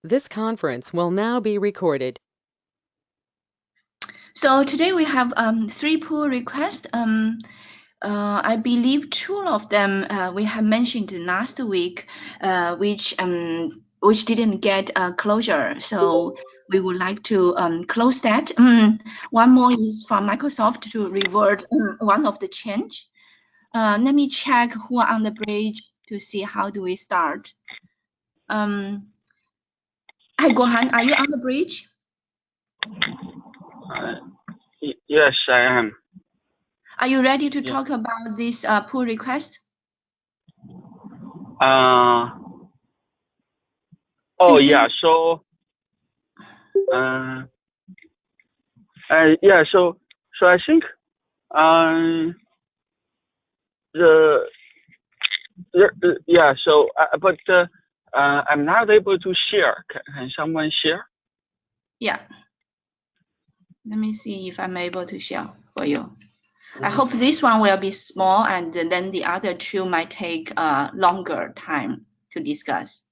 This conference will now be recorded. So today we have 3 pull requests. I believe 2 of them we have mentioned last week, which didn't get a closure. So we would like to close that. One more is from Microsoft to revert one of the change. Let me check who are on the bridge to see how do we start. Hi, Gohan, are you on the bridge? Yes, I am. Are you ready to talk about this pull request? Oh yeah. So yeah. So I think yeah. So but I'm not able to share. Can someone share? Yeah. Let me see if I'm able to share for you. I hope this one will be small and then the other 2 might take longer time to discuss.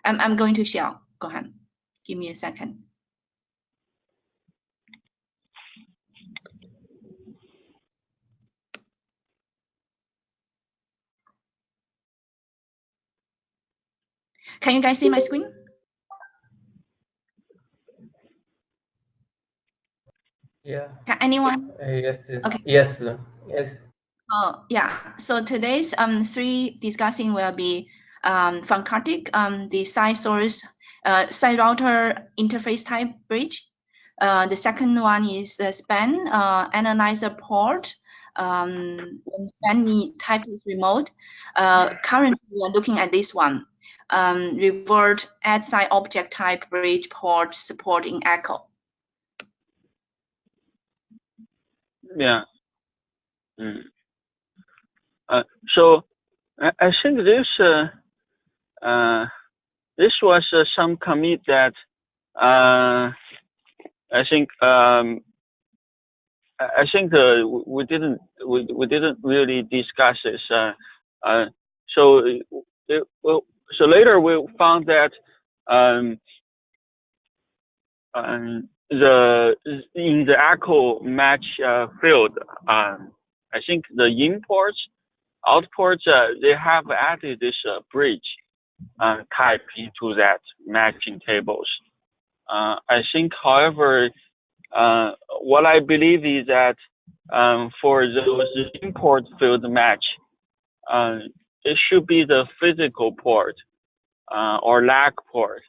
I'm going to share. Go ahead. Give me a second. Can you guys see my screen? Yeah. Can anyone? Yes. Okay. Yes. Yes. Oh yeah. So today's 3 discussing will be from Kartik, the side source side router interface type bridge. The second one is the span analyzer port. When span type is remote. Currently we are looking at this one. Revert add side object type bridge port supporting echo. Yeah. So I think this was some commit that I think we didn't really discuss this. So later we found that in the echo match field, I think the imports, outports, they have added this bridge type into that matching tables. I think, however, what I believe is that for those import field match, it should be the physical port or lag port,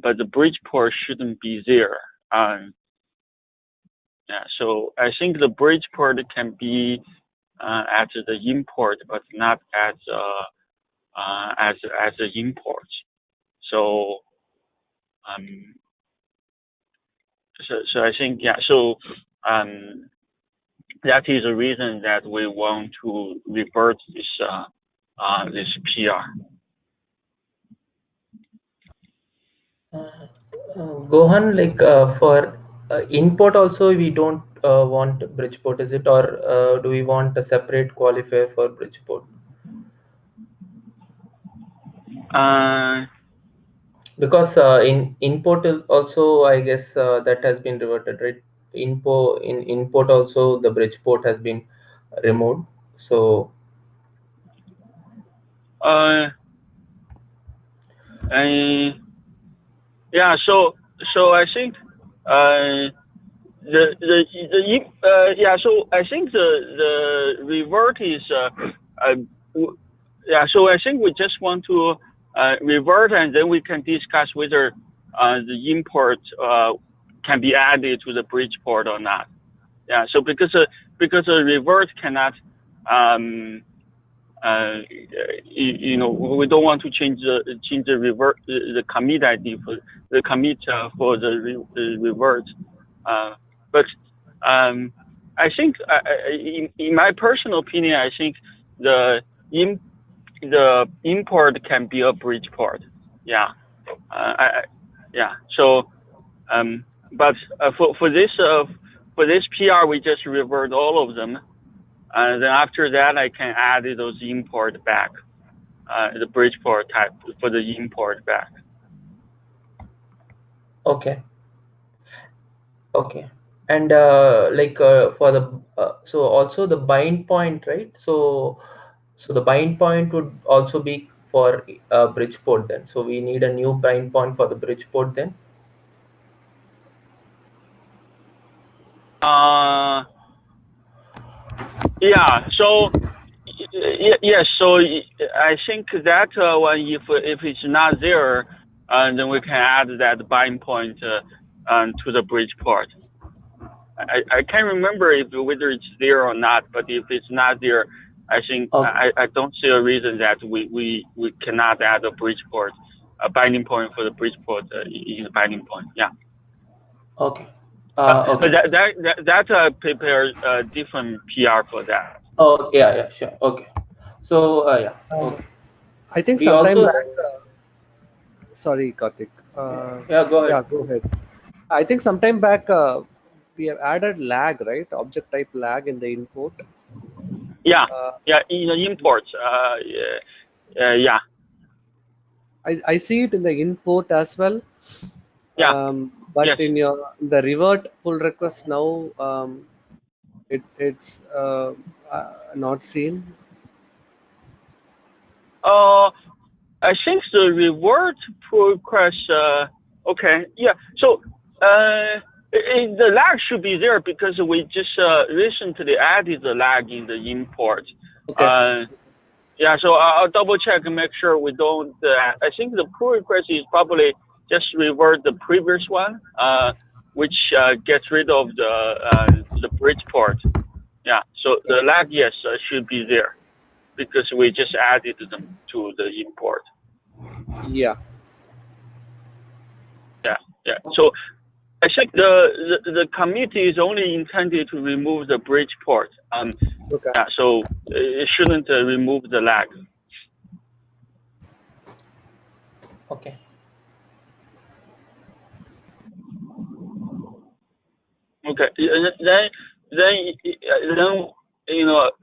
but the bridge port shouldn't be there. Yeah, so I think the bridge port can be as the import, but not as the import. So so I think so that is the reason that we want to revert this this PR. Gohan, like for import also we don't want bridgeport, is it, or do we want a separate qualifier for bridgeport? Because in import also, I guess that has been reverted, right? In import also the bridgeport has been removed. So yeah, so I think so I think the revert is so I think we just want to revert, and then we can discuss whether the import can be added to the bridge port or not. Yeah, so because a revert cannot we don't want to change the revert the commit ID for the commit for the revert, but I think in my personal opinion, I think the import can be a bridge port. Yeah, So but for this PR, we just revert all of them. And then after that, I can add those import back, the bridge port type for the import back. Okay. Okay. And for the so also the bind point, right? So the bind point would also be for Bridgeport then. So we need a new bind point for the Bridgeport then. Yeah. So yes. So I think that one, if it's not there, then we can add that bind point to the Bridgeport. I can't remember whether it's there or not, but if it's not there, I think Okay. I don't see a reason that we cannot add a Bridgeport, a binding point for the Bridgeport in the binding point. Yeah. Okay. But Okay. that prepare a different PR for that. Oh, yeah, sure. Okay. So, yeah, okay. I think We sometime also, back, sorry, Karthik. yeah, go Yeah, ahead. go ahead. I think sometime back we have added lag, right? Object type lag in the import. Yeah, Uh, yeah, in the imports. Yeah, I see it in the import as well. yeah, But yes. in the revert pull request now, it's not seen. I think the reward pull request. Okay, yeah. So the lag should be there because we just recently added the lag in the import. Okay. Yeah, so I'll double check and make sure we don't. I think the pull request is probably just revert the previous one, which gets rid of the Bridgeport. Yeah, so the lag, yes, should be there because we just added them to the import. Yeah. Yeah. So I think the committee is only intended to remove the Bridgeport. Okay. Yeah, so it shouldn't remove the lag. Okay. Okay. Then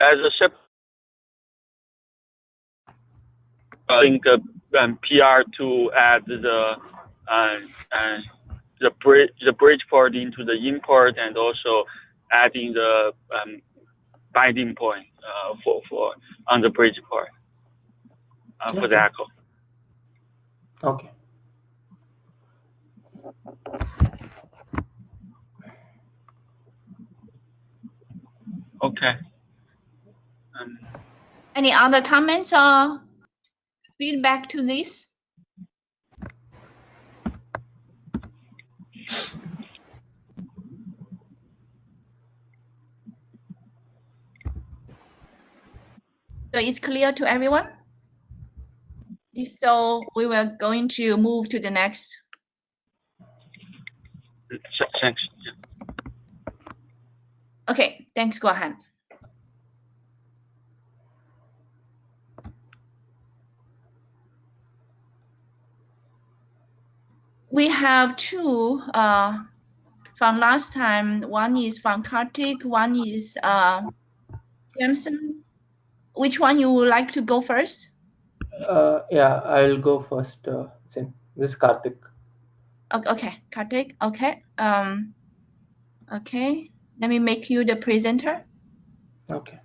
as a separate, I think PR to add the Bridgeport into the import and also adding the binding point for on the Bridgeport for the Okay. echo. Okay. Okay. Any other comments or feedback to this? So it's clear to everyone? If so, we were going to move to the next. Thanks. Okay, thanks, go ahead. We have two from last time. One is from Karthik, one is Jameson. Which one you would like to go first? Yeah, I'll go first. This is Karthik. Okay, Karthik. Okay. Okay. Let me make you the presenter. Okay.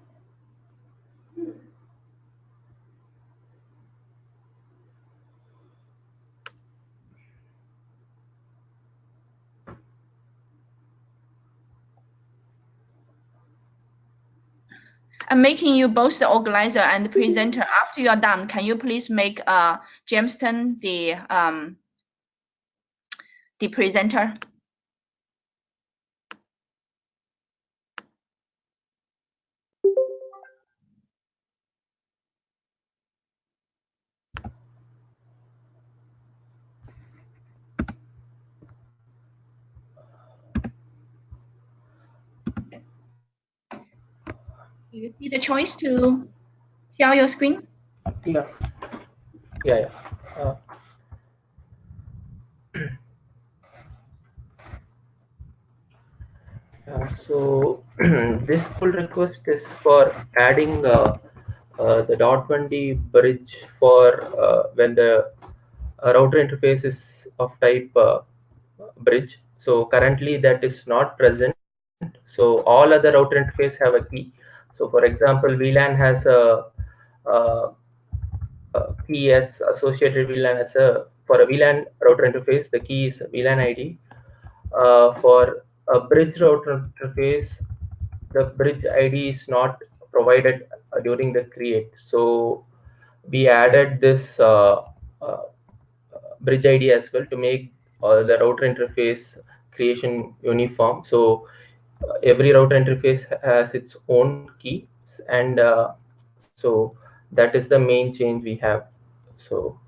I'm making you both the organizer and the presenter. After you are done, can you please make Jameson the presenter? You see the choice to share your screen? Yeah. Yeah. So this pull request is for adding the .1D bridge for when the router interface is of type bridge. So currently that is not present. So all other router interface have a key. So for example, VLAN has a key as associated VLAN as a, for a VLAN router interface, the key is VLAN ID. For a bridge router interface, the bridge ID is not provided during the create. So we added this uh, bridge ID as well to make the router interface creation uniform. So every router interface has its own key, and so that is the main change we have. So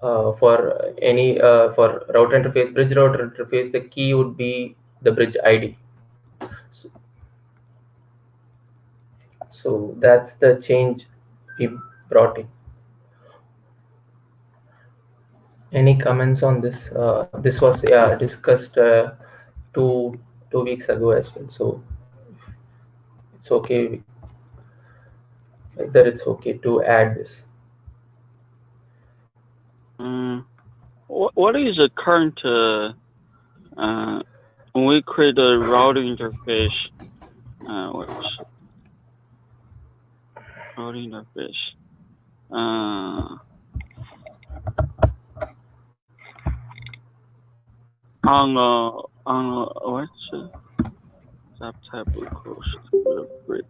for router interface, bridge router interface, the key would be the bridge ID. So, so that's the change we brought in. Any comments on this? This was discussed two weeks ago as well. So it's okay whether it's okay to add this. What is the current when we create a routing interface? Routing interface. On what's subtype close to the bridge?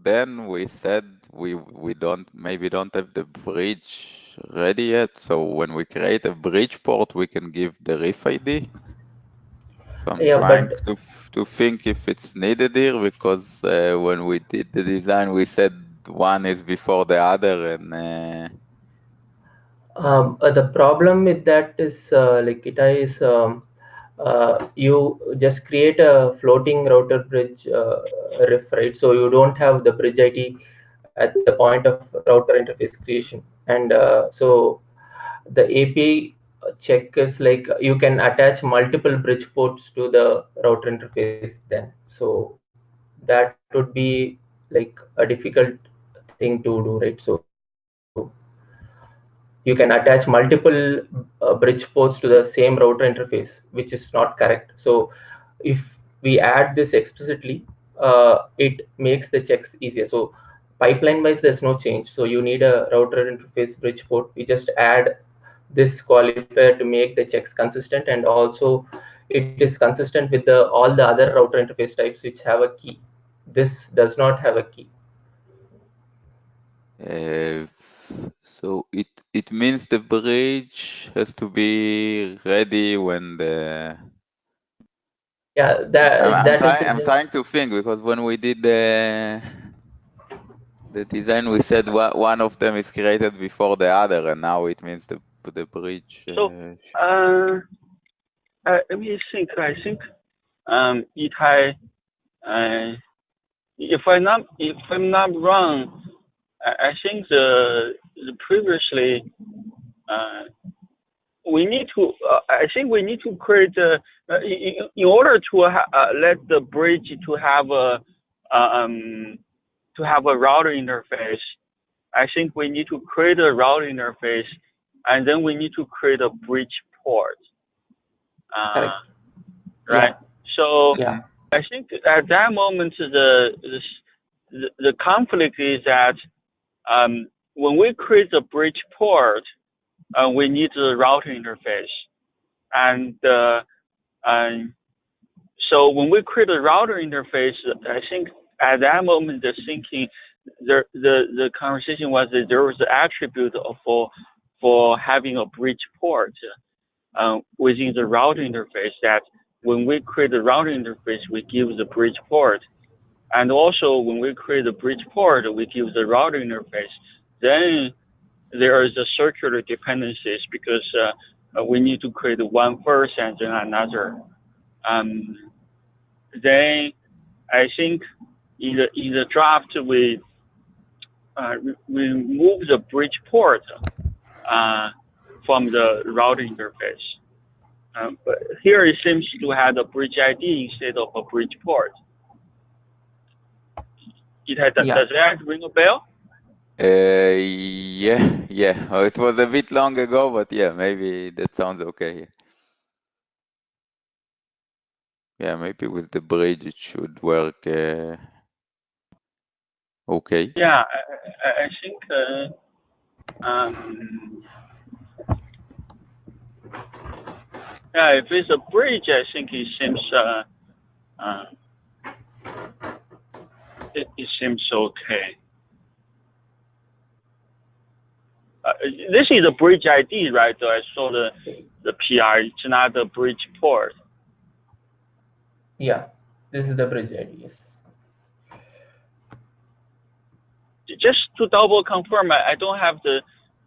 Then we said we maybe don't have the bridge ready yet. So when we create a bridge port, we can give the ref ID. So I'm trying to think if it's needed here, because when we did the design, we said one is before the other, and the problem with that is like it is you just create a floating router bridge ref, right? So you don't have the bridge ID at the point of router interface creation, and so the API check is like you can attach multiple bridge ports to the router interface then. So that would be like a difficult thing to do, right? So you can attach multiple bridge ports to the same router interface, which is not correct. So if we add this explicitly, it makes the checks easier. So pipeline wise, there's no change. So you need a router interface bridge port. We just add this qualifier to make the checks consistent, and also it is consistent with all the other router interface types which have a key. This does not have a key. so it means the bridge has to be ready when the I'm trying to think, because when we did the design, we said one of them is created before the other, and now it means the bridge. So let me think. I think if I'm not wrong, I think the previously we need to I think we need to create in order to let the bridge to have a router interface. I think we need to create a router interface, and then we need to create a bridge port. Right. So I think at that moment the conflict is that when we create the bridge port, we need the router interface, and so when we create a router interface, I think at that moment the thinking, the conversation was that there was the attribute for having a bridge port within the router interface, that when we create the router interface, we give the bridge port. And also when we create the bridge port, we give the router interface. Then there is a circular dependencies, because we need to create one first and then another. Then I think in the draft we remove the bridge port from the router interface. But here it seems to have a bridge ID instead of a bridge port. Does that ring a bell? Yeah. Oh, it was a bit long ago, but yeah, maybe that sounds okay. Yeah, maybe with the bridge it should work okay. Yeah, I think um, yeah, if it's a bridge, I think it seems it seems okay. This is a bridge ID, right? So I saw the PR. It's not the bridge port. Yeah, this is the bridge ID. Yes. Just to double confirm, I don't have the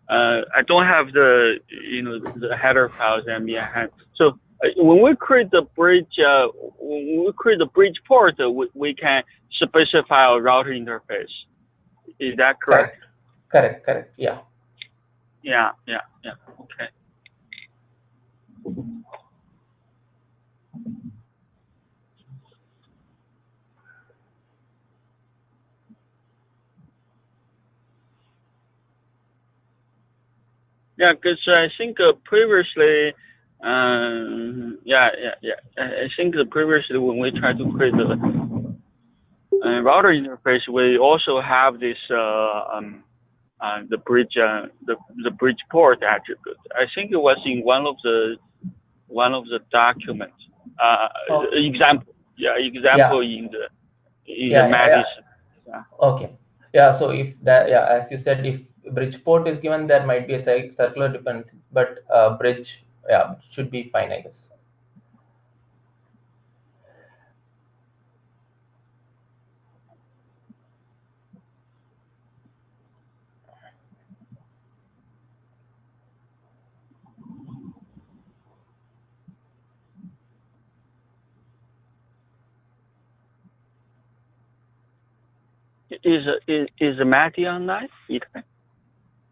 the header files at me at hand. So when we create the bridge port, we can specify a router interface. Is that correct? Correct. Yeah. Yeah. Okay. Yeah, because I think previously, I think previously when we tried to create the router interface, we also have this the bridge port attribute. I think it was in one of the documents. Example. Yeah, example in the Mattis. Yeah. Okay. Yeah. So if that, yeah, as you said, if bridge port is given, there might be a circular dependency, but bridge, yeah, should be fine, I guess. Is Matty online?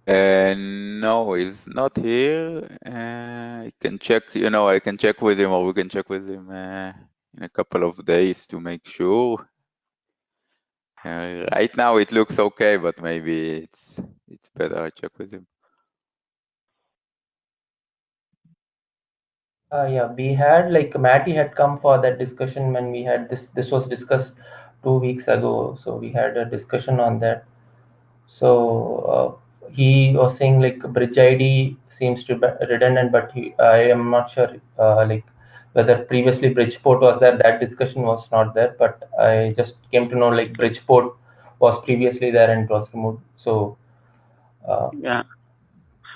No, he's not here. I can check, I can check with him, or we can check with him in a couple of days to make sure. Right now it looks okay, but maybe it's better I check with him. Yeah, we had like Matty had come for that discussion when we had this. This was discussed 2 weeks ago, so we had a discussion on that. So he was saying like bridge ID seems to be redundant, but I am not sure like whether previously Bridgeport was there. That discussion was not there, but I just came to know like Bridgeport was previously there and it was removed. So Yeah.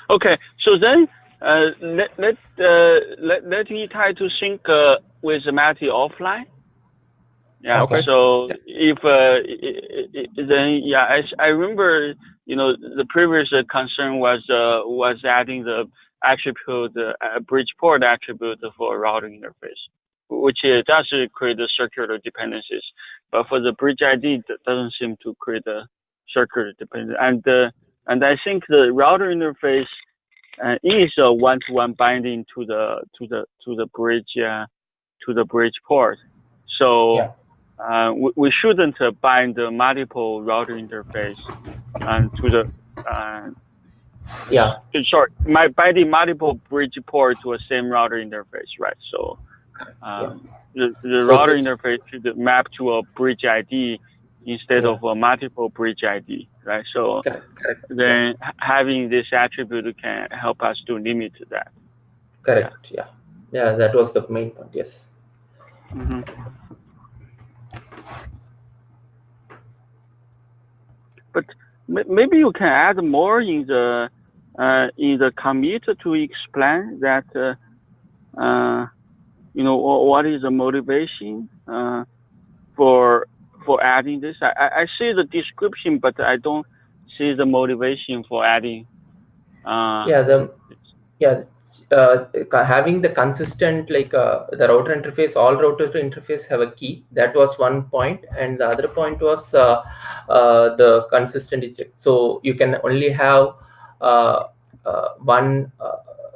Okay. So then let me try to sync with Matty offline. Yeah. Okay. So Yeah. if then I remember the previous concern was adding the attribute Bridgeport attribute for routing interface, which does create the circular dependencies, but for the bridge ID that doesn't seem to create a circular dependency. And I think the router interface is a one-to-one binding to the bridge port. So yeah, we shouldn't bind the multiple router interface to the yeah, sorry, binding multiple bridge port to a same router interface, right? So yeah. the So router this, interface should map to a bridge ID instead yeah, of a multiple bridge ID, right? So correct. then having this attribute can help us to limit that. Correct. Yeah. That was the main point. Yes. Mm-hmm. But maybe you can add more in the commit to explain that what is the motivation for adding this. I see the description, but I don't see the motivation for adding. Having the consistent like the router interface, all router interface have a key. That was one point, and the other point was the consistent eject. So you can only have one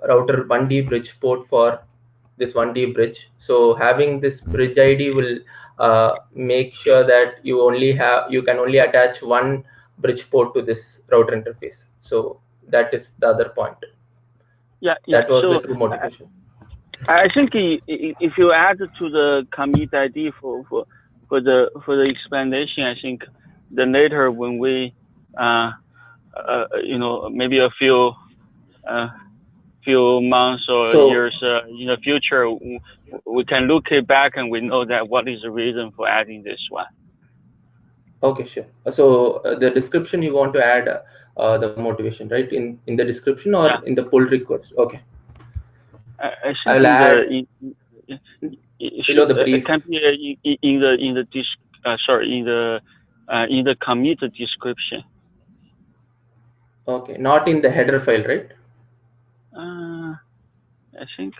router 1D bridge port for this 1D bridge. So having this bridge ID will make sure that you can only attach one bridge port to this router interface. So that is the other point. Yeah. That was So the true motivation. I think if you add to the commit ID for the explanation, I think then later when we maybe a few months or So years in the future, we can look it back and we know that what is the reason for adding this one. okay, sure. So the description you want to add the motivation, right? In the description or in the pull request? Okay. I think I'll add below the it brief. can be in the commit description. Okay, not in the header file, right? I think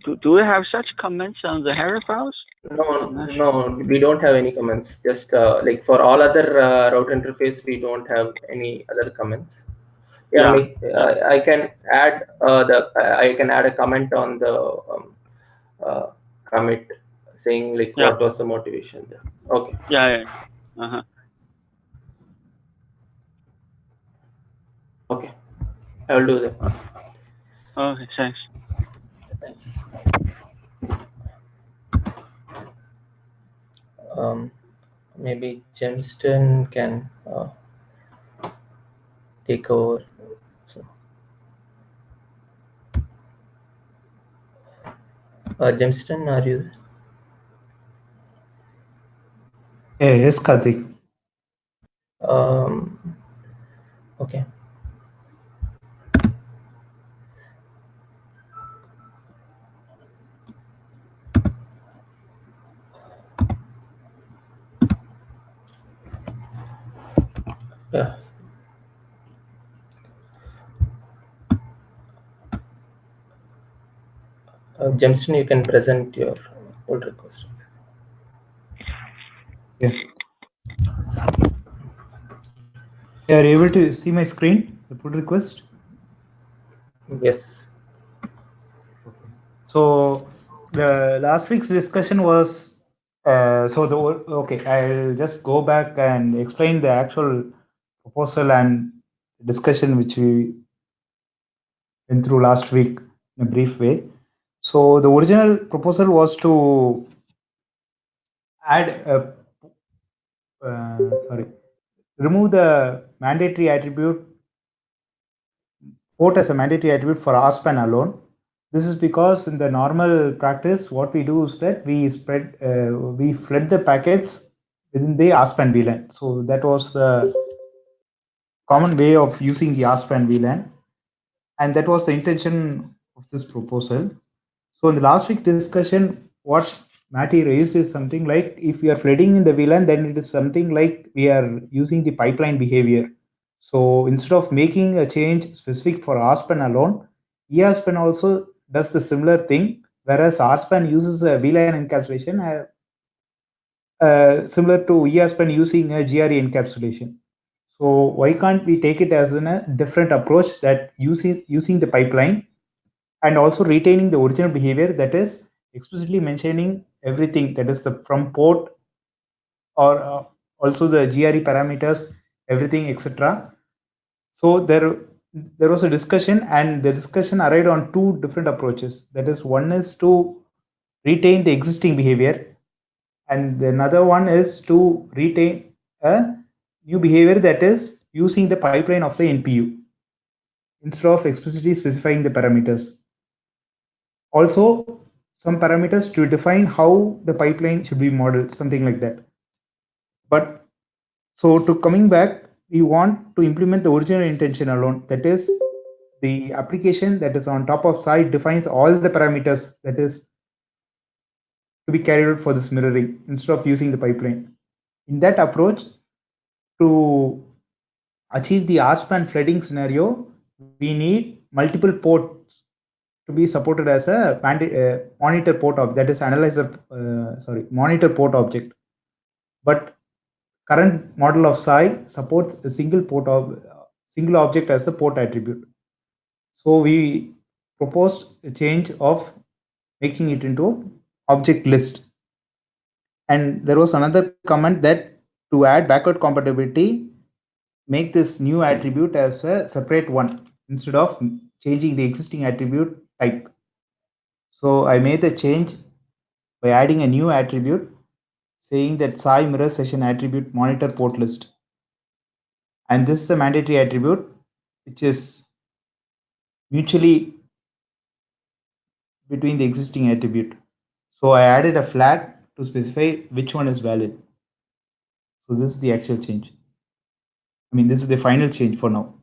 do we have such comments on the header files? No, we don't have any comments. Just like for all other route interface, we don't have any other comments. Yeah, I can add I can add a comment on the commit saying like what was the motivation there. Okay. Yeah. Okay, I will do that. Okay, thanks. Thanks. Maybe Gemston can take over. So, Gemston, are you there? Yes, Karthik. Okay. Yeah. Gemston, you can present your pull request. Yeah. You are able to see my screen, the pull request? Yes. Okay. So the last week's discussion was okay, I'll just go back and explain the actual proposal and discussion which we went through last week in a brief way. So the original proposal was to add a remove the mandatory attribute port as a mandatory attribute for RSPAN alone. This is because in the normal practice, what we do is that we flood the packets within the RSPAN VLAN. So that was the common way of using the RSPAN VLAN, and that was the intention of this proposal. So in the last week discussion, what Matty raised is something like if we are flooding in the VLAN, then it is something like we are using the pipeline behavior. So instead of making a change specific for RSPAN alone, ERSPAN also does the similar thing, whereas RSPAN uses a VLAN encapsulation similar to ERSPAN using a GRE encapsulation. So why can't we take it as a different approach that using the pipeline and also retaining the original behavior, that is explicitly mentioning everything, that is the from port or also the GRE parameters, everything, etc. So there was a discussion, and the discussion arrived on two different approaches. That is, one is to retain the existing behavior, and another one is to retain a new behavior that is using the pipeline of the NPU instead of explicitly specifying the parameters. Also, some parameters to define how the pipeline should be modeled, something like that. But so to coming back, we want to implement the original intention alone. That is, the application that is on top of SAI defines all the parameters that is to be carried out for this mirroring instead of using the pipeline. In that approach, to achieve the RSPAN flooding scenario, we need multiple ports to be supported as a monitor port object, that is monitor port object. But current model of SAI supports a single object as a port attribute. So we proposed a change of making it into object list. And there was another comment that to add backward compatibility, make this new attribute as a separate one instead of changing the existing attribute type. So I made the change by adding a new attribute saying that SAI mirror session attribute monitor port list. And this is a mandatory attribute which is mutually between the existing attribute. So I added a flag to specify which one is valid. So this is the actual change. I mean, this is the final change for now.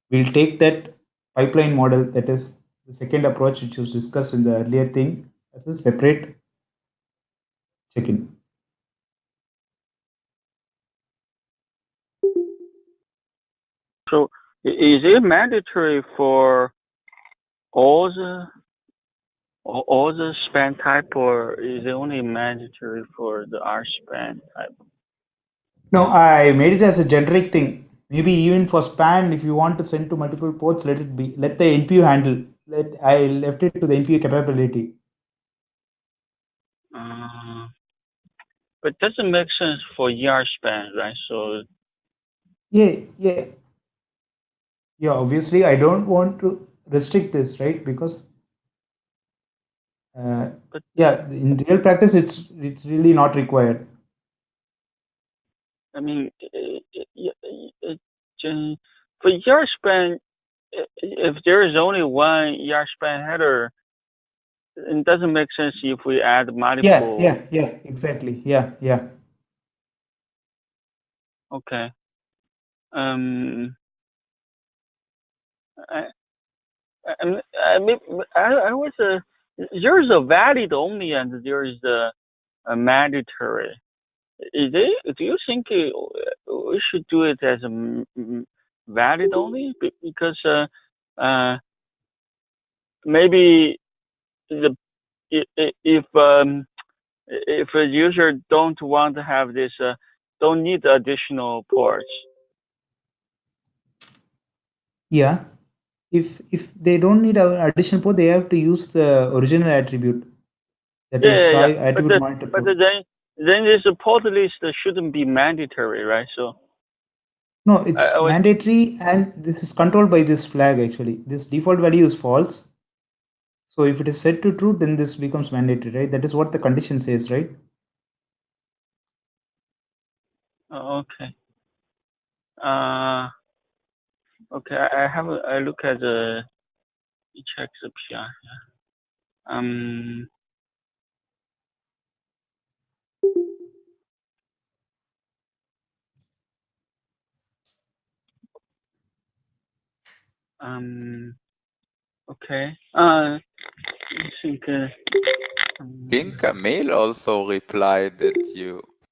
We'll take that pipeline model, that is the second approach which was discussed in the earlier thing, as a separate check-in. So is it mandatory for all the span type, or is it only mandatory for the R span type? No, I made it as a generic thing. Maybe even for span, if you want to send to multiple ports, let it be. Let the NPU handle. I left it to the NPU capability. But it doesn't make sense for ER span, right? So Yeah. Obviously, I don't want to restrict this, right? Because in real practice, it's really not required. I mean, for ER span, if there is only one ER span header, it doesn't make sense if we add multiple. Yeah, exactly. Yeah. Okay. I was there's a valid only and there is a mandatory. Do you think we should do it as a valid only? Because maybe if a user don't want to have this, don't need additional ports. Yeah. If they don't need an additional port, they have to use the original attribute. That is attribute monitor port. But then this port list shouldn't be mandatory, right? So no, it's mandatory, and this is controlled by this flag actually. This default value is false. So if it is set to true, then this becomes mandatory, right? That is what the condition says, right? Okay. Okay, I look at the check the PR. Okay. I think Camille also replied that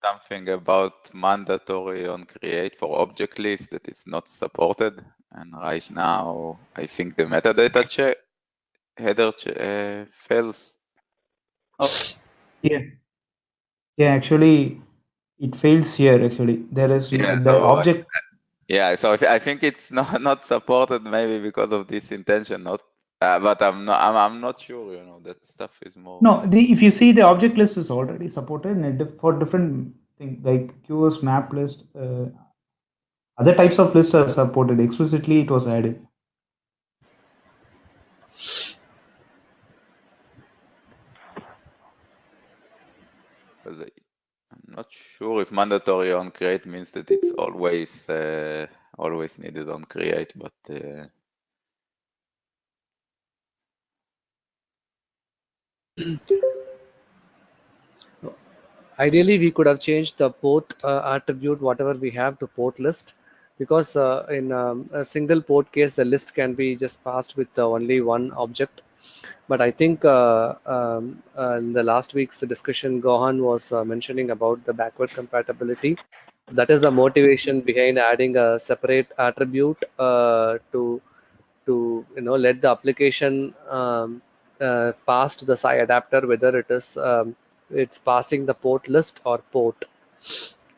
something about mandatory on create for object list that is not supported, and right now I think the metadata header fails. Yeah, actually it fails here. Actually, there is the object. Yeah, so I think it's not supported, maybe because of this intention, not. But I'm not sure. That stuff is more. No, if you see the object list is already supported for different things like QoS map list. Other types of lists are supported explicitly. It was added. I'm not sure if mandatory on create means that it's always needed on create, but ideally we could have changed the port attribute whatever we have to port list, because in a single port case the list can be just passed with only one object. But I think in the last week's discussion, Gohan was mentioning about the backward compatibility. That is the motivation behind adding a separate attribute to let the application pass to the SAI adapter, whether it is it's passing the port list or port.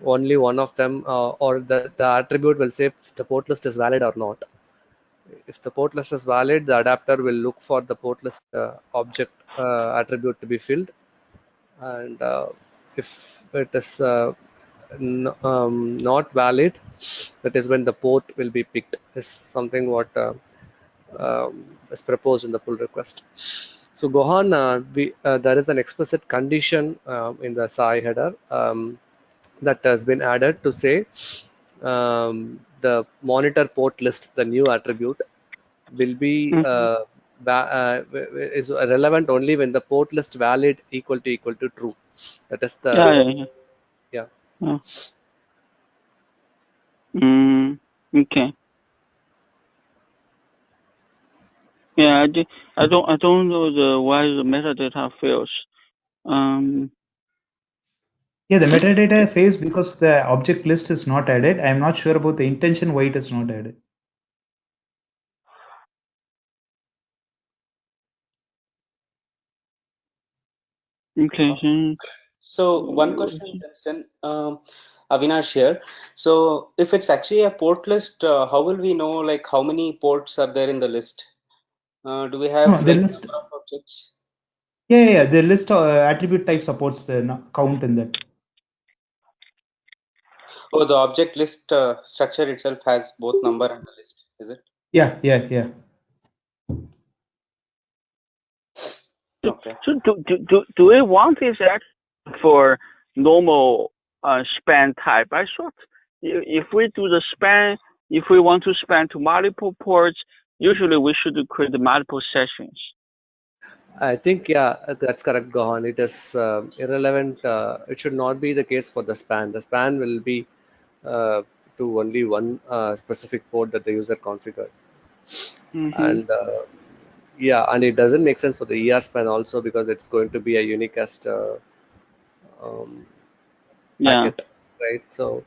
Only one of them, or the attribute will say if the port list is valid or not. If the port list is valid, the adapter will look for the port list object attribute to be filled, and if it is not valid, that is when the port will be picked, is something what is proposed in the pull request. So Gohan, there is an explicit condition in the SAI header that has been added to say the monitor port list, the new attribute, will be is relevant only when the port list valid equal to true. That is the Yeah. yeah. Yeah. Okay. Yeah, I don't know why the metadata fails. Yeah, the metadata fails because the object list is not added. I'm not sure about the intention why it is not added. Okay. So one question comes in, Avinash here. So if it's actually a port list, how will we know like how many ports are there in the list? Do we have No, the like list. number of objects? Yeah. The list attribute type supports the count in that. Oh, the object list structure itself has both number and the list, is it? Yeah. Okay. So do we want this actually for normal span type? I thought if we do the span, if we want to span to multiple ports, usually we should create multiple sessions. I think, yeah, that's correct, Gohan. It is irrelevant. It should not be the case for the span. The span will be to only one specific port that the user configured. And yeah, and it doesn't make sense for the ER span also because it's going to be a unicast um, Yeah. packet, right? So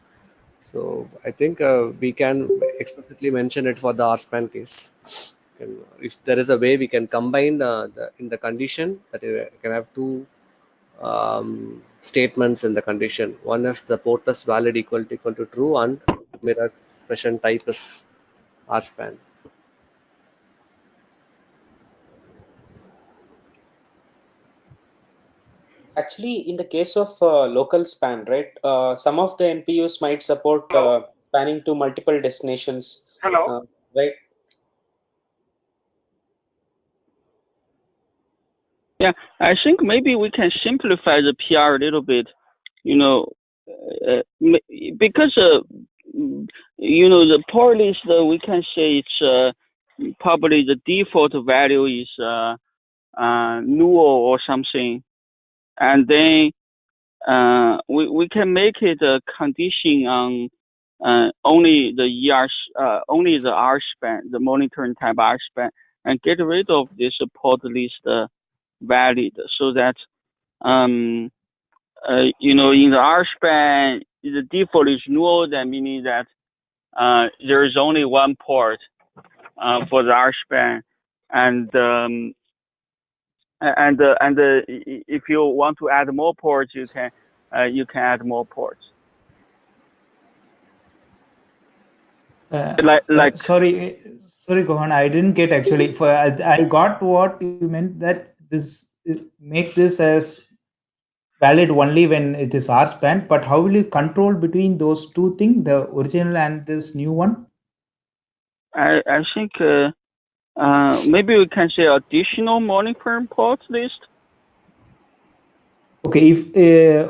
I think we can explicitly mention it for the RSpan case. If there is a way we can combine in the condition that you can have two statements in the condition. One is the port is valid equal to true, and mirror expression type is RSpan. Actually, in the case of local span, right? Some of the NPUs might support spanning to multiple destinations, right? Yeah, I think maybe we can simplify the PR a little bit, because the port list, we can say it's probably the default value is null or something, and then we can make it a condition on only the only the R span, the monitoring type R span, and get rid of this port list valid, so that in the R span the default is null, that meaning that there is only one port for the R span, and if you want to add more ports, you can add more ports. Sorry, Gohan, I didn't get actually. I got what you meant, that this make this as valid only when it is R span. But how will you control between those two things, the original and this new one? I think maybe we can say additional monitoring port list. Okay, if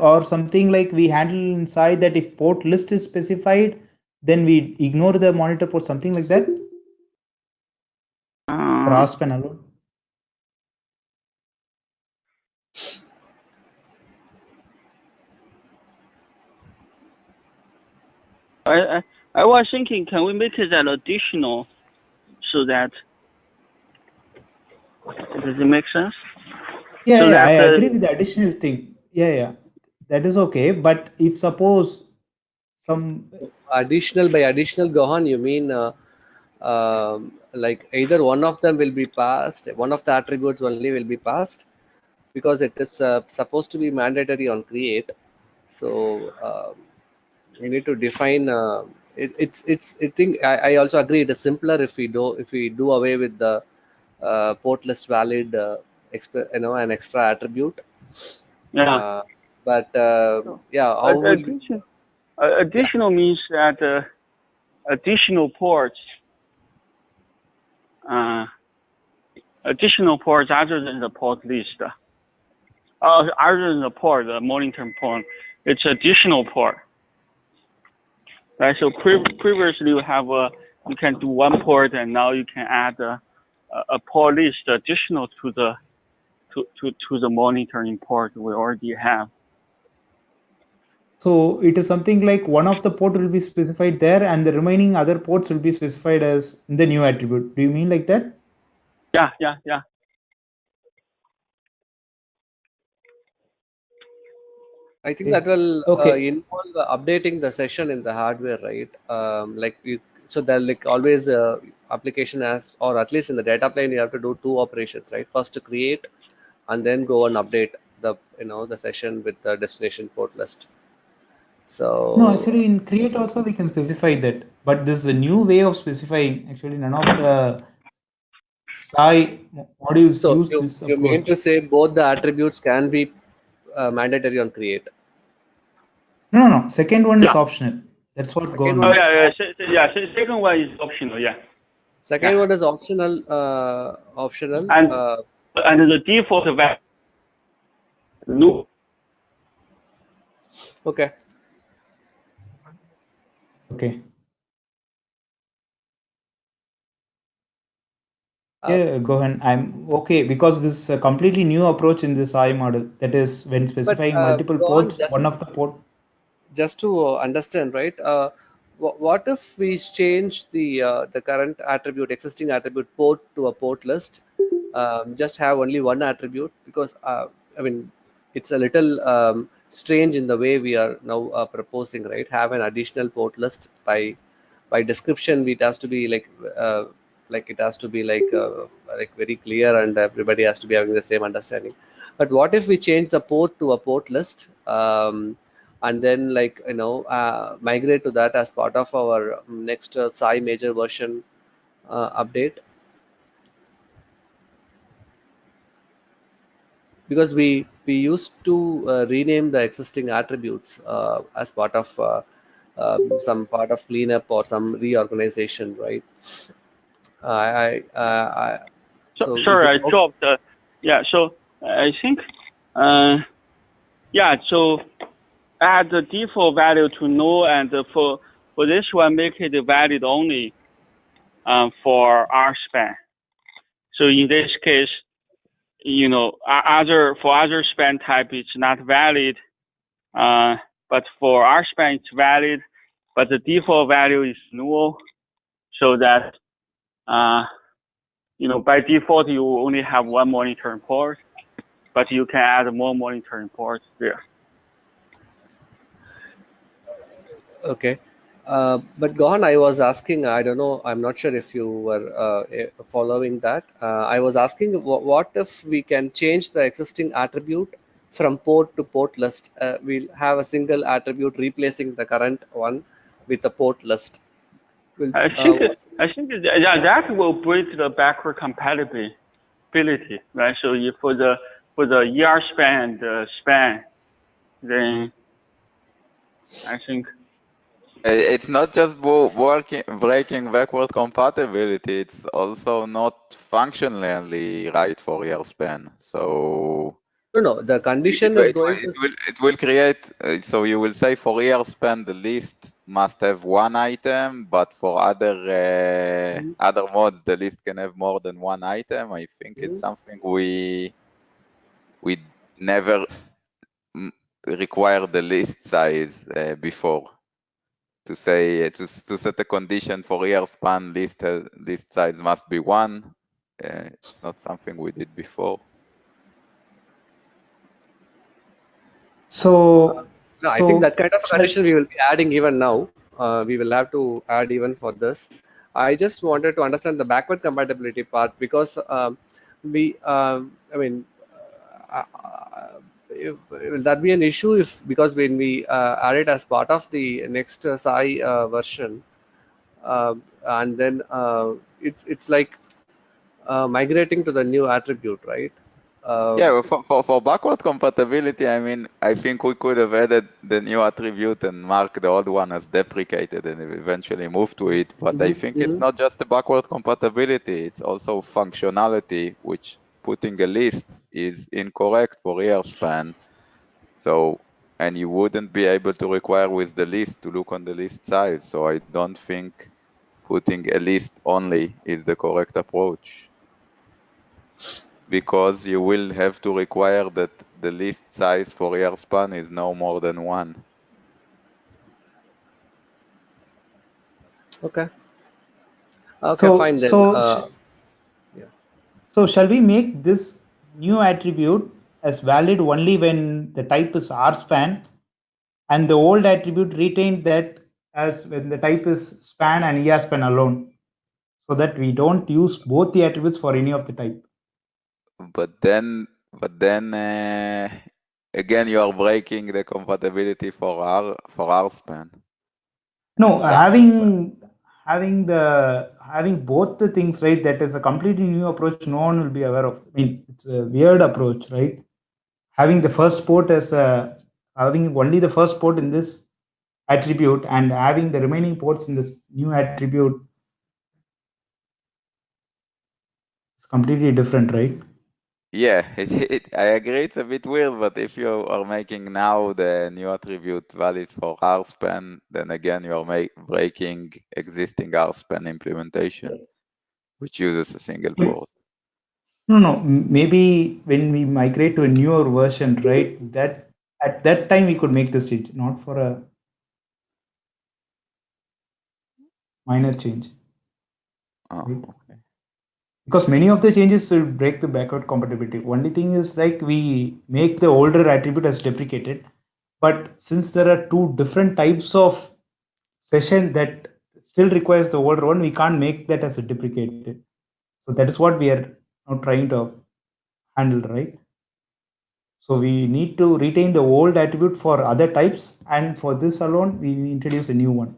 or something like we handle inside that, if port list is specified, then we ignore the monitor port, something like that. For R span alone. I was thinking, can we make it an additional, so that, does it make sense? Yeah, so I that, agree with the additional thing. Yeah, that is okay. But if suppose some Additional, by additional, Gohan, you mean like either one of them will be passed, one of the attributes only will be passed, because it is supposed to be mandatory on create. So we need to define it's I think I also agree it is simpler if we do away with the port list valid an extra attribute. yeah. But yeah, how I will we think so. Additional means that additional ports other than the port list. Other than the port, the monitoring port, it's additional port. Right. So previously you can do one port, and now you can add a port list additional to the monitoring port we already have. So it is something like one of the port will be specified there, and the remaining other ports will be specified as in the new attribute. Do you mean like that? Yeah. I think that will Okay. involve updating the session in the hardware, right? So that like always application has, or at least in the data plane, you have to do two operations, right? First to create, and then go and update the the session with the destination port list. So No, actually in create also we can specify that, but this is a new way of specifying. Actually, none of the SAI modules so use this you mean approach. to say both the attributes can be mandatory on create? No. Second one is Yeah. optional. That's what Second Gohan one Oh means. yeah. Second one is optional. Yeah. Second one is optional. And the default value. No. Okay. Okay. Yeah, Gohan, I'm okay because this is a completely new approach in this SAI model. That is when specifying multiple Gohan, ports, one of the port. just to understand, right? What if we change the current attribute, existing attribute port to a port list? Just have only one attribute, because I mean it's a little strange in the way we are now proposing, right? Have an additional port list by description. It has to be like it has to be like very clear, and everybody has to be having the same understanding. But what if we change the port to a port list, and then migrate to that as part of our next SAI major version update? Because we used to rename the existing attributes as part of some part of cleanup or some reorganization, right? So is Sorry, it I dropped. Yeah. So I think. Yeah. So add the default value to null, and for this one, make it valid only for RSpan. So in this case, for other span type it's not valid, but for RSpan it's valid, but the default value is null, so that by default you only have one monitoring port, but you can add more monitoring ports there. okay? But Gohan, I was asking, I don't know, I'm not sure if you were following that. I was asking, what if we can change the existing attribute from port to port list? We'll have a single attribute replacing the current one with the port list. I think that will break the backward compatibility, right? So if for the ER span and span, then I think It's not just breaking backward compatibility, it's also not functionally right for your span. So No, the condition is going to. it will create, so you will say for year span the list must have one item, but for other other modes the list can have more than one item. I think it's something we never require the list size before. To say to set a condition for year span list size must be one. It's not something we did before. So No, I think that kind of a condition we will be adding even now. We will have to add even for this. I just wanted to understand the backward compatibility part, because will that be an issue if, because when we add it as part of the next SAI version, and then it's like migrating to the new attribute, right? Yeah, for backward compatibility, I mean, I think we could have added the new attribute and mark the old one as deprecated and eventually move to it. But I think it's not just the backward compatibility, it's also functionality, which putting a list is incorrect for year span. So, and you wouldn't be able to require with the list to look on the list size. So I don't think putting a list only is the correct approach, because you will have to require that the list size for year span is no more than 1. Okay. Okay, fine then. Yeah. So shall we make this new attribute as valid only when the type is rspan, and the old attribute retain that as when the type is span and erspan alone, so that we don't use both the attributes for any of the type? But then again, you are breaking the compatibility for R span. No, And having both the things, right? That is a completely new approach. No one will be aware of. I mean, it's a weird approach, right? Having the first port as having only the first port in this attribute and having the remaining ports in this new attribute is completely different, right? yeah, I agree it's a bit weird, but if you are making now the new attribute valid for R span, then again you are breaking existing R span implementation, which uses a single port. No. Maybe when we migrate to a newer version, right? That at that time we could make this change, not for a minor change. Right? Okay. Because many of the changes will break the backward compatibility. Only thing is like we make the older attribute as deprecated, but since there are two different types of session that still requires the older one, we can't make that as a deprecated. So that is what we are now trying to handle, right? So we need to retain the old attribute for other types, and for this alone, we introduce a new one.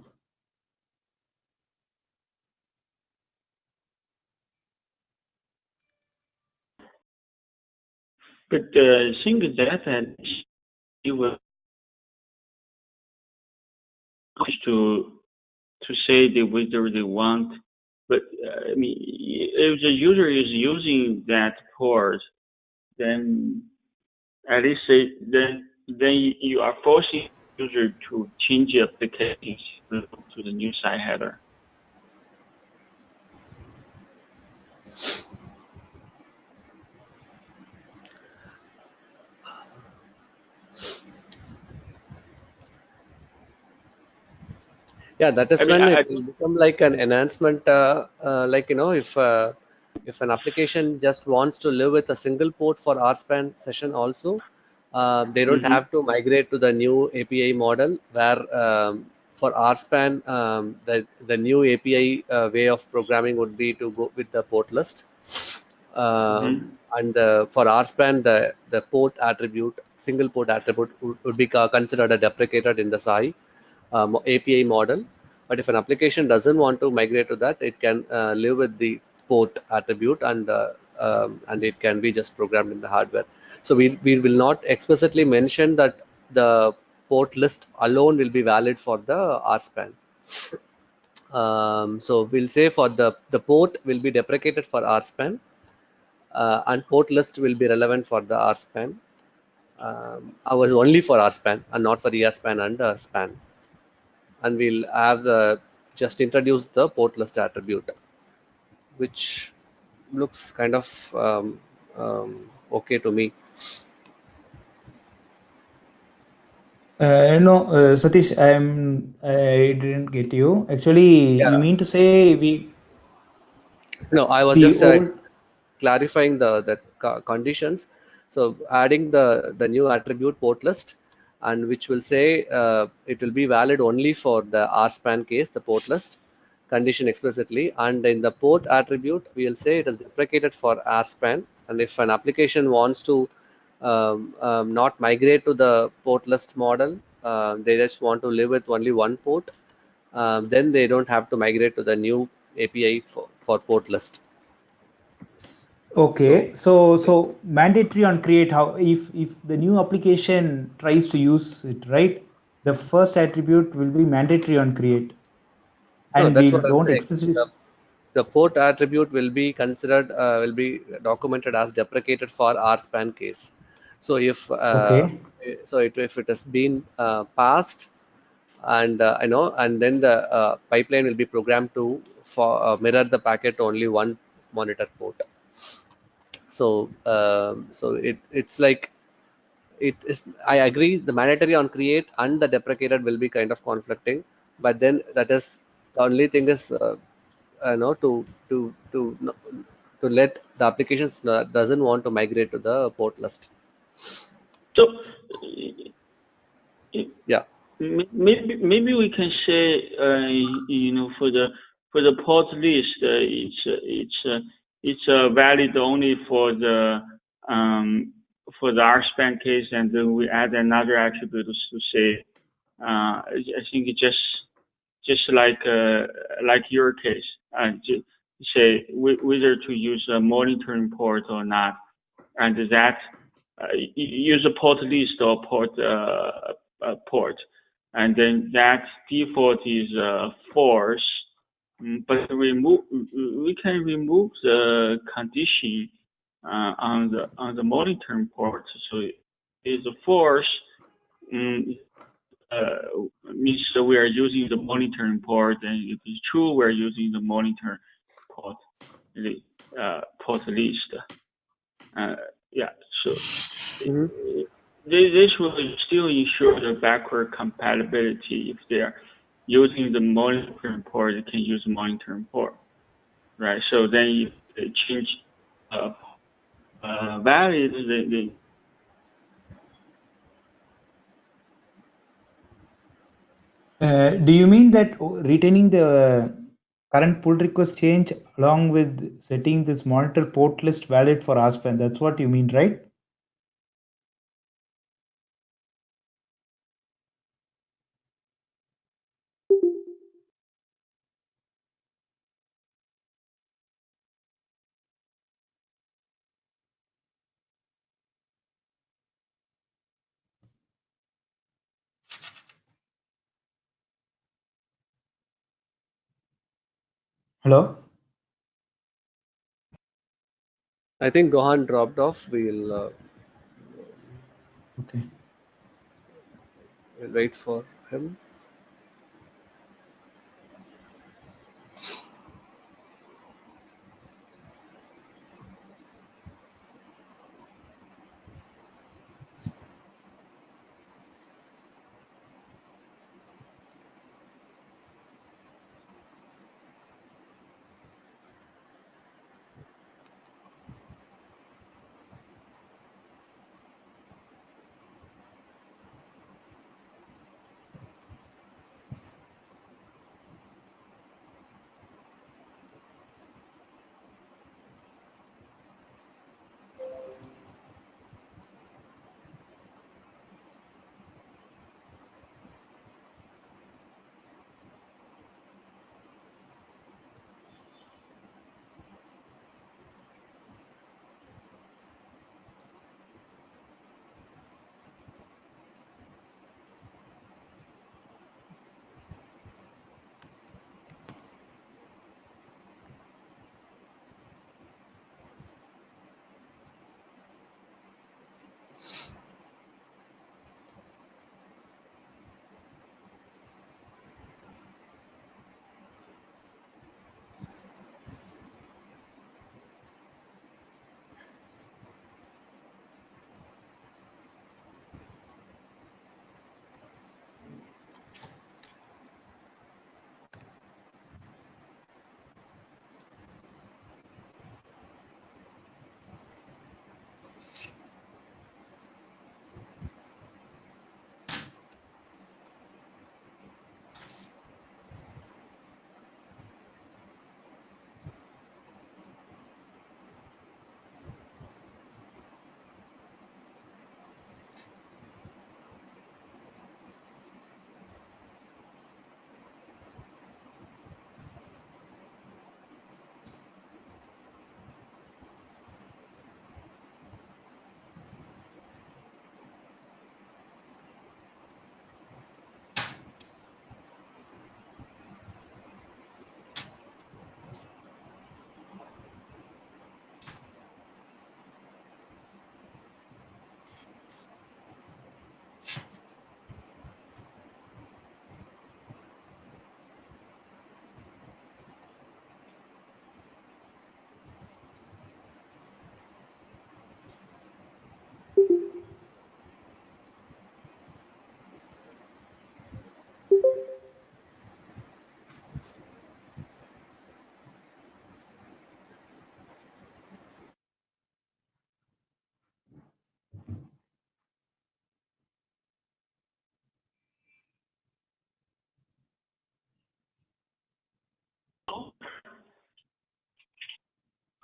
But I think that you will to say the whether they want, but I mean, if the user is using that port, then at least then you are forcing the user to change the applications to the new site header. Yeah, that is I mean, when it will become like an enhancement. Like if an application just wants to live with a single port for RSpan session also, they don't have to migrate to the new API model where for RSpan the new API way of programming would be to go with the port list. And for RSpan, the port attribute, single port attribute would be considered a deprecated in the SAI API model. But if an application doesn't want to migrate to that, it can live with the port attribute, and it can be just programmed in the hardware. So we will not explicitly mention that the port list alone will be valid for the RSpan. So we'll say for the port will be deprecated for RSpan, and port list will be relevant for the RSpan. I was only for RSpan and not for the ESPAN and span. And we'll have just introduce the port list attribute, which looks kind of okay to me. No, Satish, I didn't get you. Actually, Yeah. you mean to say No, I was the just old? clarifying the conditions. So adding the new attribute port list, and which will say it will be valid only for the RSpan case, the port list condition explicitly. And in the port attribute, we will say it is deprecated for RSpan. And if an application wants to not migrate to the port list model, they just want to live with only one port, then they don't have to migrate to the new API for port list. Okay, so mandatory on create. How if the new application tries to use it, right? The first attribute will be mandatory on create, No, and that's we what I'm don't saying. explicitly. The port attribute will be considered, will be documented as deprecated for RSpan case. So Okay, if it has been passed, and and then the pipeline will be programmed to for mirror the packet to only one monitor port. So it's like it is. I agree. The mandatory on create and the deprecated will be kind of conflicting, but then that is the only thing is to let the applications doesn't want to migrate to the port list. So Yeah. maybe we can say, for the port list, it's valid only for the RSpan case, and then we add another attribute to say, I think it just like your case, to say whether to use a monitoring port or not, and that use a port list or port, and then that default is false. But we can remove the condition on the monitoring port. So it's a false. Means that we are using the monitoring port, and if it's true, we're using the monitor port port list. Yeah, so Mhm. this will still ensure the backward compatibility. If they're using the monitoring port, they can use the monitoring port, right? So then if they change valid, do you mean that retaining the current pull request change along with setting this monitor port list valid for RSpan? That's what you mean, right? Hello. I think Gohan dropped off. Okay. We'll wait for him.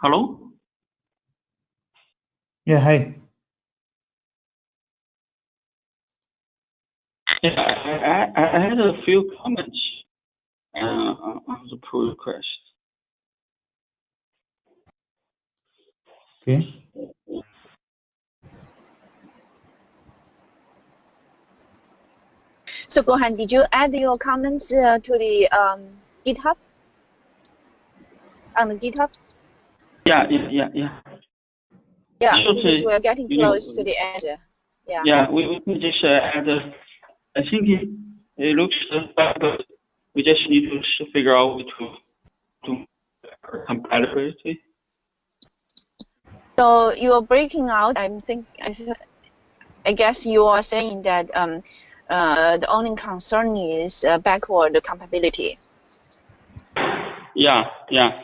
Hello? Yeah, hi. Yeah, I had a few comments on the pull request. Okay. So Gohan, did you add your comments to the GitHub? On the GitHub? Yeah. Yeah, Should, because we're getting close to the end. Yeah. Yeah, we can just add. I think it looks bad, but we just need to figure out to compatibility. So you're breaking out. I guess you are saying that the only concern is backward compatibility. Yeah. Yeah.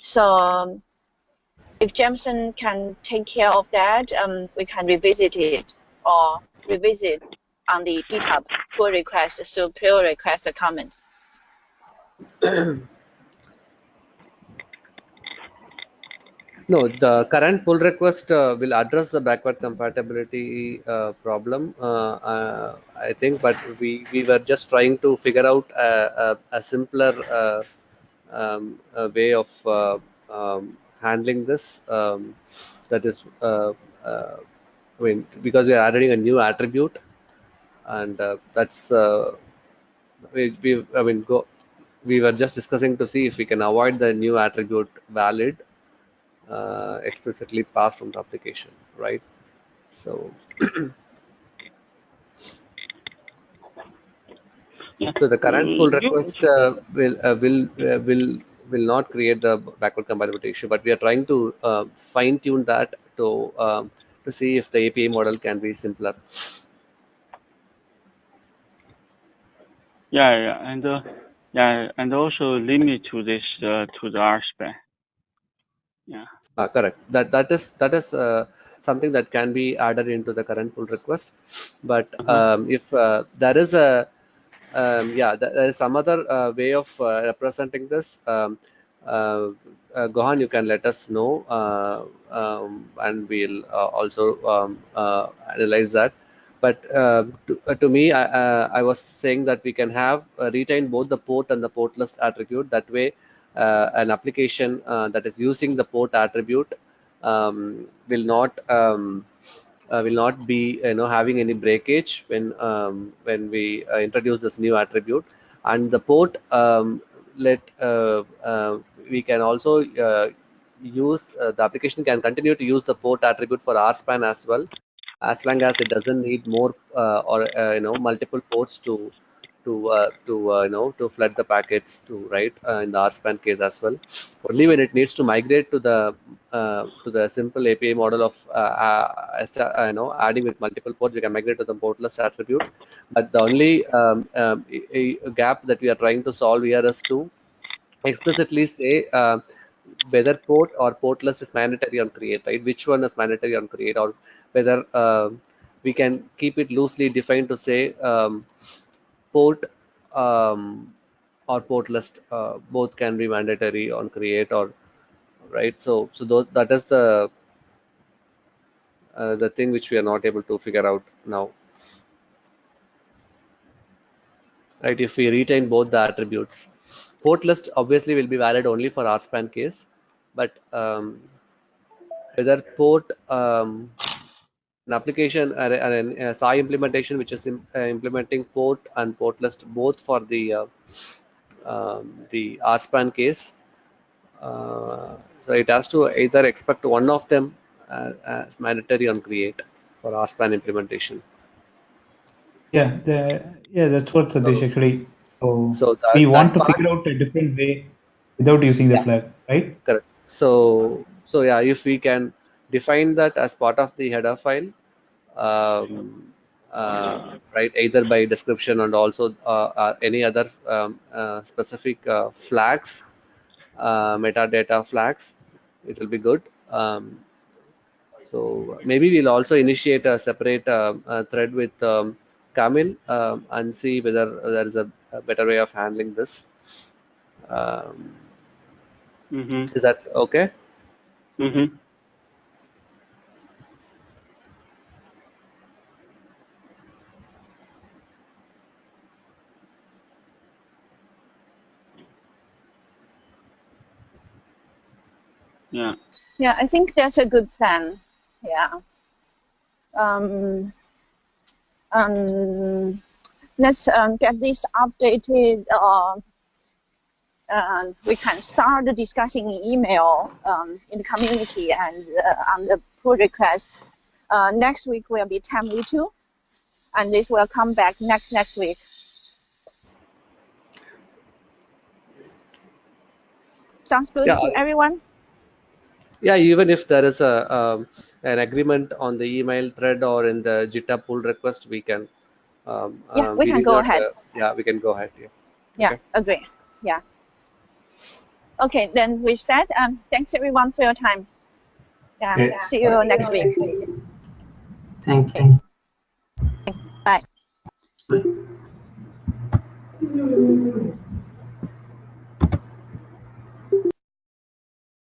So if Jameson can take care of that, we can revisit it or revisit on the GitHub pull request, so pull request comments. No, the current pull request will address the backward compatibility problem, I think, but we were just trying to figure out a simpler way of handling this. That is, I mean, because we are adding a new attribute, and that's we were just discussing to see if we can avoid the new attribute valid explicitly passed from the application, right? So, so the current pull request will not create the backward compatibility issue, but we are trying to fine tune that to see if the API model can be simpler. Yeah, and also limit to this to the RSpec. Yeah. Correct. That is something that can be added into the current pull request. But if there is there is some other way of representing this. Gohan, you can let us know, and we'll also analyze that. But to me, I was saying that we can have retain both the port and the port list attribute. That way, an application that is using the port attribute will not be having any breakage when we introduce this new attribute. And the port we can also use the application can continue to use the port attribute for RSpan as well, as long as it doesn't need more multiple ports to flood the packets to in the RSpan case as well. Only when it needs to migrate to the simple API model of adding with multiple ports, we can migrate to the portless attribute. But the only a gap that we are trying to solve here is to explicitly say whether port or portless is mandatory on create, right? Which one is mandatory on create, or whether we can keep it loosely defined to say port or port list both can be mandatory on create, or right. So that is the thing which we are not able to figure out now, right? If we retain both the attributes, port list obviously will be valid only for RSpan case, but whether port an application a SAI implementation which is implementing port and port list both for the RSpan case, so it has to either expect one of them as mandatory on create for RSpan implementation. Yeah, that's what Satish actually. So that, we want to part, figure out a different way without using the flag, right? correct. So yeah, if we can define that as part of the header file, right, either by description and also any other specific flags, metadata flags, it will be good. So maybe we'll also initiate a separate thread with Kamil and see whether there is a better way of handling this. Mm-hmm. Is that okay? Mm-hmm. Yeah. Yeah, I think that's a good plan. Yeah. Let's get this updated. We can start discussing email in the community and on the pull request. Next week will be Temly 2, and this will come back next week. Sounds good to everyone? Yeah, even if there is an agreement on the email thread or in the GitHub pull request, we can Yeah, we we can need go not ahead. yeah, we can go ahead. Yeah, Okay. agree. Yeah. Okay, then with that, thanks everyone for your time. Yeah, Yeah. see you next week. Thank Okay. you. Bye. Bye.